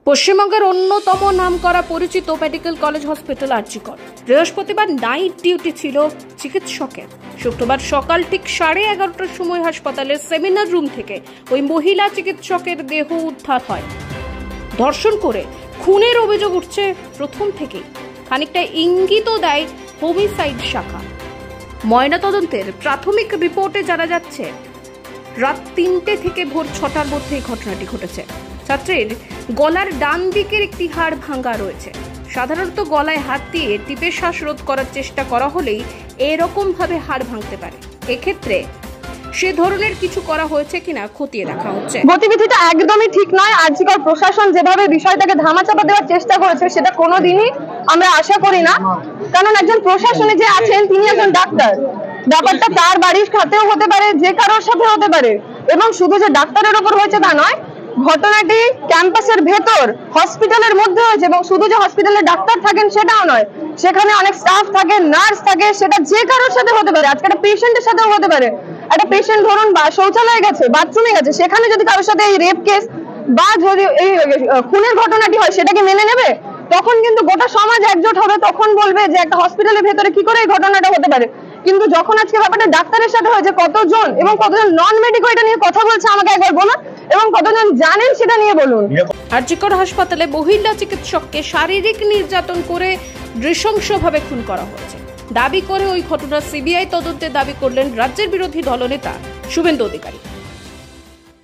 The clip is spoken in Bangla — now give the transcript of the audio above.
পশ্চিমবঙ্গের অন্যতম নামকরা পরিচিত মেডিকেল কলেজ হসপিটাল আরজিকর। বৃহস্পতিবার নাইট ডিউটি ছিল চিকিৎসকের। শুক্রবার সকাল ঠিক 11:30টার সময় হাসপাতালের সেমিনার রুম থেকে ওই মহিলা চিকিৎসকের দেহ উদ্ধার হয়। ধর্ষণ করে খুনের অভিযোগ উঠছে প্রথম থেকেই। খানিকটা ইঙ্গিতও দেয় হোমিসাইড শাখা। ময়নাতদন্তের প্রাথমিক রিপোর্টে জানা যাচ্ছে রাত 3টে থেকে ভোর 6টার মধ্যে এই ঘটনাটি ঘটেছে। ছাত্রীর গলার ডান দিকের একটি হাড় ভাঙা রয়েছে। সাধারণত গলায় হাত দিয়ে টিপে শ্বাসরোধ করার চেষ্টা করা হলেই এরকম ভাবে হাড় ভাঙতে পারে। এক্ষেত্রে সে ধরনের কিছু করা হয়েছে কিনা খতিয়ে দেখা হচ্ছে। গতিবিধিটা একদমই ঠিক নয়। আরজিকর প্রশাসন যেভাবে বিষয়টাকে ধামাচাপা দেওয়ার চেষ্টা করেছে সেটা কোনোদিনই আমরা আশা করি না, কারণ একজন প্রশাসনে যে আছেন তিনি একজন ডাক্তার। ব্যাপারটা তার বাড়ির খাতেও হতে পারে, যে কারোর সাথে হতে পারে, এবং শুধু যে ডাক্তারের উপর হয়েছে তা নয়, ঘটনাটি ক্যাম্পাসের ভেতর হসপিটালের মধ্যে হয়েছে, এবং শুধু যে হসপিটালে ডাক্তার থাকেন সেটাও নয়, সেখানে অনেক স্টাফ থাকে, নার্স থাকে, সেটা যে কারোর সাথে হতে পারে। আজকে একটা পেশেন্টের সাথেও হতে পারে। একটা পেশেন্ট ধরুন বা শৌচালয়ে গেছে, বাথরুমে গেছে, সেখানে যদি কারোর সাথে এই রেপ কেস বা যদি এই খুনের ঘটনাটি হয় সেটাকে মেনে নেবে? তখন কিন্তু গোটা সমাজ একজোট হবে, তখন বলবে যে একটা হসপিটালের ভেতরে কি করে এই ঘটনাটা হতে পারে। কিন্তু যখন আজকে ব্যাপারটা ডাক্তারের সাথে হয়েছে, কতজন এবং কতজন নন মেডিকেল এটা নিয়ে কথা বলছে আমাকে একবার বলুন, এবং কতজন জানেন সেটা নিয়ে বলুন। আরজিকর হাসপাতালে মহিলা চিকিৎসককে শারীরিক নির্যাতন করে নৃশংসভাবে খুন করা হয়েছে দাবি করে ওই ঘটনার সিবিআই তদন্তের দাবি করলেন রাজ্যের বিরোধী দলনেতা শুভেন্দু অধিকারী।